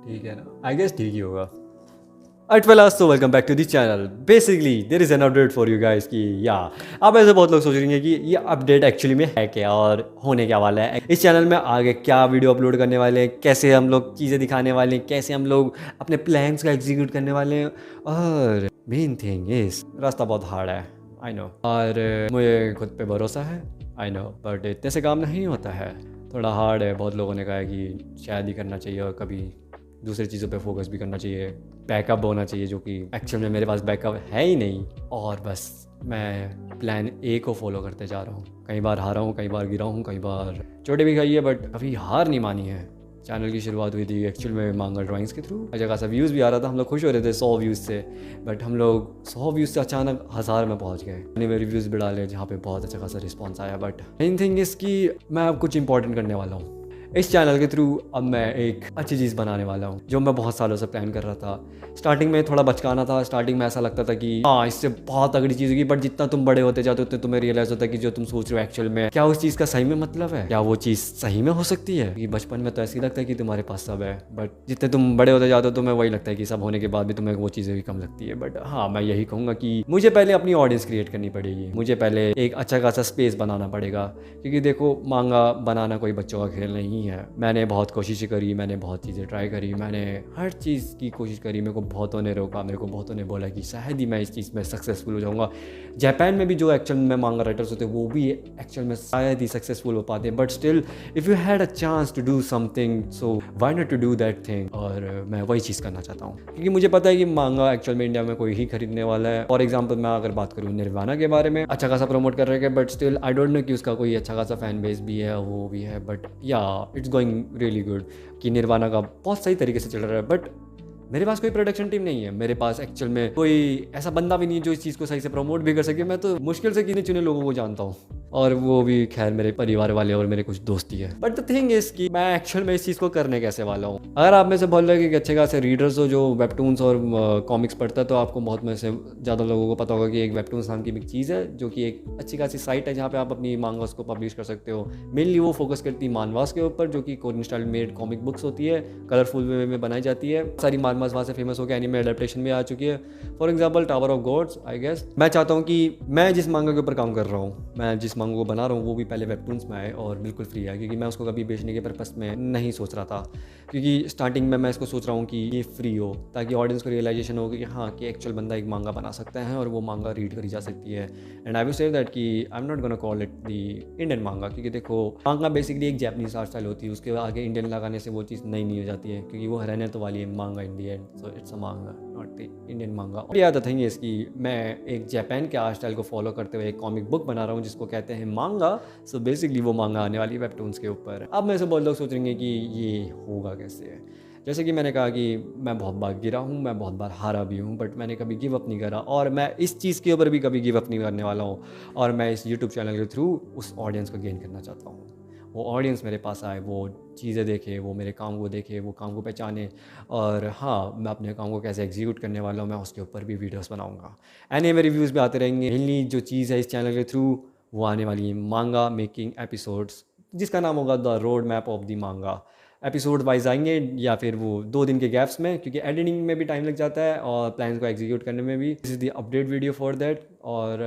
ठीक है ना, आई गेस ठीक ही होगा। At well, so welcome back to the channel. Basically, there is an update for you guys कि या अब ऐसे बहुत लोग सोच रहे हैं कि ये अपडेट एक्चुअली में है क्या और होने क्या वाला है। इस चैनल में आगे क्या वीडियो अपलोड करने वाले हैं, कैसे हम लोग चीज़ें दिखाने वाले हैं, कैसे हम लोग अपने प्लान्स का एग्जीक्यूट करने वाले हैं, और मेन थिंग इज रास्ता बहुत हार्ड है, आई नो, और मुझे खुद पे भरोसा है, आई नो, बट इतने से काम नहीं होता है, थोड़ा हार्ड है। बहुत लोगों ने कहा है कि शायद ही करना चाहिए और कभी दूसरी चीज़ों पे फोकस भी करना चाहिए, बैकअप होना चाहिए, जो कि एक्चुअल में मेरे पास बैकअप है ही नहीं। और बस मैं प्लान ए को फॉलो करते जा रहा हूँ। कई बार हारा हूँ, कई बार गिरा हूँ, कई बार चोटें भी खाई है, बट कभी हार नहीं मानी है। चैनल की शुरुआत हुई थी एक्चुअल में मांगा ड्राइंग्स के थ्रू, अच्छा खासा व्यूज़ भी आ रहा था, हम लोग खुश हो रहे थे 100 व्यूज़ से, बट हम लोग 100 व्यूज़ से अचानक 1000 में पहुंच गए। मैंने मेरे रिव्यूज़ भी डाले जहाँ पे बहुत अच्छा खासा रिस्पॉन्स आया, बट मेन थिंग इसकी मैं अब कुछ इंपॉर्टेंट करने वाला हूँ। इस चैनल के थ्रू अब मैं एक अच्छी चीज़ बनाने वाला हूँ, जो मैं बहुत सालों से प्लान कर रहा था। स्टार्टिंग में थोड़ा बचकाना था, स्टार्टिंग में ऐसा लगता था कि हाँ इससे बहुत तगड़ी चीज़ होगी, बट जितना तुम बड़े होते जाते उतने तुम्हें रियलाइज होता है कि जो तुम सोच रहे हो एक्चुअल में क्या उस चीज़ का सही में मतलब है, क्या वो चीज़ सही में हो सकती है। कि बचपन में तो ऐसे ही लगता है कि तुम्हारे पास सब है, बट जितने तुम बड़े होते जाते हो तुम्हें वही लगता है कि सब होने के बाद भी तुम्हें वो चीज़ें भी कम लगती है। बट हाँ, मैं यही कहूँगा कि मुझे पहले अपनी ऑडियंस क्रिएट करनी पड़ेगी, मुझे पहले एक अच्छा खासा स्पेस बनाना पड़ेगा, क्योंकि देखो मांगा बनाना कोई बच्चों का खेल नहीं है। मैंने बहुत कोशिशें करी, मैंने बहुत चीज़ें ट्राई करी, मैंने हर चीज़ की कोशिश करी, मेरे को बहुतों ने रोका, मेरे को बहुतों ने बोला कि शायद ही मैं इस चीज़ में सक्सेसफुल हो जाऊँगा। जापान में भी जो एक्चुअल में मांगा राइटर्स होते हैं वो भी एक्चुअल में शायद ही सक्सेसफुल हो पाते हैं, but still if you had a chance to do something, so why not to do that thing. और मैं वही चीज़ करना चाहता हूँ, क्योंकि मुझे पता है कि मांगा एक्चुअल में इंडिया में कोई ही खरीदने वाला है। फॉर एग्जाम्पल मैं अगर बात करूँ निर्वाणा के बारे में, अच्छा खासा प्रमोट कर रहे हैं, but still I don't know कि उसका कोई अच्छा खासा फैन बेस भी है, वो भी है, बट या इट्स गोइंग रियली गुड कि निर्वाणा का बहुत सही तरीके से चल रहा है। बट मेरे पास कोई प्रोडक्शन टीम नहीं है, मेरे पास एक्चुअल में कोई ऐसा बंदा भी नहीं है जो इस चीज़ को सही से प्रमोट भी कर सके। मैं तो मुश्किल से गिने चुने लोगों को जानता हूँ, और वो भी खैर मेरे परिवार वाले और मेरे कुछ दोस्त ही है। बट द थिंग इज कि मैं एक्चुअल में इस चीज़ को करने कैसे वाला हूँ। अगर आप में से बोल रहे हैं कि अच्छे खासे रीडर्स हो जो वेबटून्स और कॉमिक्स पढ़ता है, तो आपको बहुत में से ज़्यादा लोगों को पता होगा कि एक वेबटून्स नाम की एक चीज़ है, जो कि एक अच्छी खासी साइट है जहाँ पे आप अपनी मांगास को पब्लिश कर सकते हो। मेनली वो फोकस करती है मानवास के ऊपर, जो कि Korean style made comic books होती है, कलरफुल वे में बनाई जाती है। सारी मानवास वहाँ से फेमस हो गया, एनीमे एडेप्टेशन भी आ चुकी है। For example Tower of Gods, I guess. मैं चाहता हूँ कि मैं जिस मांगा के ऊपर काम कर रहा हूँ, मैं जिस मांगा को बना रहा हूँ, वो भी पहले वेबटून्स में आए और बिल्कुल फ्री है, क्योंकि मैं उसको कभी बेचने के पर्पस में नहीं सोच रहा था। क्योंकि स्टार्टिंग में मैं इसको सोच रहा हूँ कि ये फ्री हो, ताकि ऑडियंस को रियलाइजेशन हो कि हाँ कि एक्चुअल बंदा एक मांगा बना सकता है और वो मांगा रीड करी जा सकती है। And I will say that कि I am not gonna call it the Indian manga, क्योंकि देखो मांगा बेसिकली एक जापानीज आर्ट स्टाइल होती है, उसके आगे इंडियन लगाने से वो चीज़ नहीं हो जाती है, क्योंकि वो रहने तो वाली है मांगा इन दी एंड, सो इट्स अ मांगा नॉट द इंडियन मांगा। या द थिंग इज कि मैं एक जापान के आर्ट स्टाइल को फॉलो करते हुए एक कॉमिक बुक बना रहा हूँ जिसको कहते हैं मांगा। सो बेसिकली वो मांगा आने वाली वेबटून्स के ऊपर। अब मैं से बहुत लोग सोचेंगे कि ये होगा कैसे। जैसे कि मैंने कहा कि मैं बहुत बार गिरा हूँ, मैं बहुत बार हारा भी हूँ, बट मैंने कभी गिव अप नहीं करा, और मैं इस चीज़ के ऊपर भी कभी गिव अप नहीं करने वाला हूँ। और मैं इस यूट्यूब चैनल के थ्रू उस ऑडियंस को गेन करना चाहता हूँ। वो ऑडियंस मेरे पास आए, वो चीज़ें देखे, वो मेरे काम को देखे, वो काम को पहचाने, और हाँ मैं अपने काम को कैसे एग्जीक्यूट करने वाला हूँ मैं उसके ऊपर भी वीडियोस बनाऊँगा। एनीमे रिव्यूज़ भी आते रहेंगे। मेनली जो चीज़ है इस चैनल के थ्रू वो आने वाली है मांगा मेकिंग एपिसोड्स, जिसका नाम होगा the road map of the मांगा। एपिसोड वाइज आएंगे, या फिर वो 2 दिन के गैप्स में, क्योंकि एडिटिंग में भी टाइम लग जाता है और प्लान को एग्जीक्यूट करने में भी। This is the update video for that. और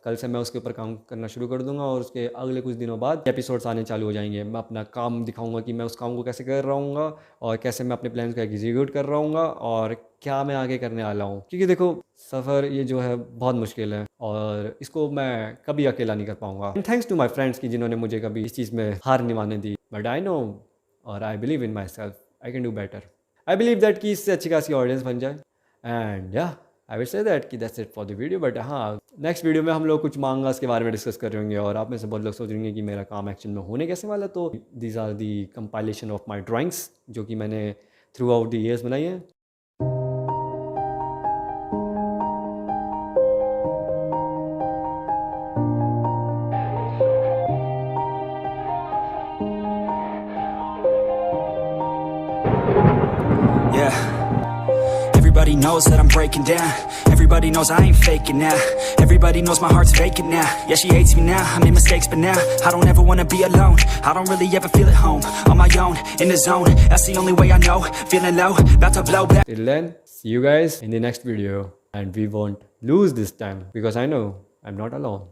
कल से मैं उसके ऊपर काम करना शुरू कर दूंगा, और उसके अगले कुछ दिनों बाद एपिसोड्स आने चालू हो जाएंगे। मैं अपना काम दिखाऊंगा कि मैं उस काम को कैसे कर रहा हूँ, और कैसे मैं अपने प्लान्स को एग्जीक्यूट कर रहा हूँ, और क्या मैं आगे करने वाला हूँ। क्योंकि देखो सफ़र ये जो है बहुत मुश्किल है, और इसको मैं कभी अकेला नहीं कर पाऊंगा। थैंक्स टू माई फ्रेंड्स की जिन्होंने मुझे कभी इस चीज़ में हार नहीं मानने दी। बट आई नो और I believe in my self, I can do better. I believe that कि इससे अच्छी खासी ऑडियंस बन जाए। एंड या आई विल से दैट कि that's it for the video. But हाँ, नेक्स्ट वीडियो में हम लोग कुछ मांगास के बारे में डिस्कस कर रहे होंगे, और आप में से बहुत लोग सोच रहे कि मेरा काम एक्शन में होने कैसे वाला। तो these are the compilation of my drawings, जो कि मैंने थ्रू आउट द ईयर्स बनाई है। Yeah. Everybody Everybody knows that I'm breaking down. Everybody knows I ain't faking now. Everybody knows my heart's vacant now. Yeah, she hates me now, I made mistakes but now I don't ever wanna be alone. I don't really ever feel at home. On my own, in the zone, that's the only way I know. Feeling low, about to blow back. Till then, see you guys in the next video, and we won't lose this time because I know I'm not alone.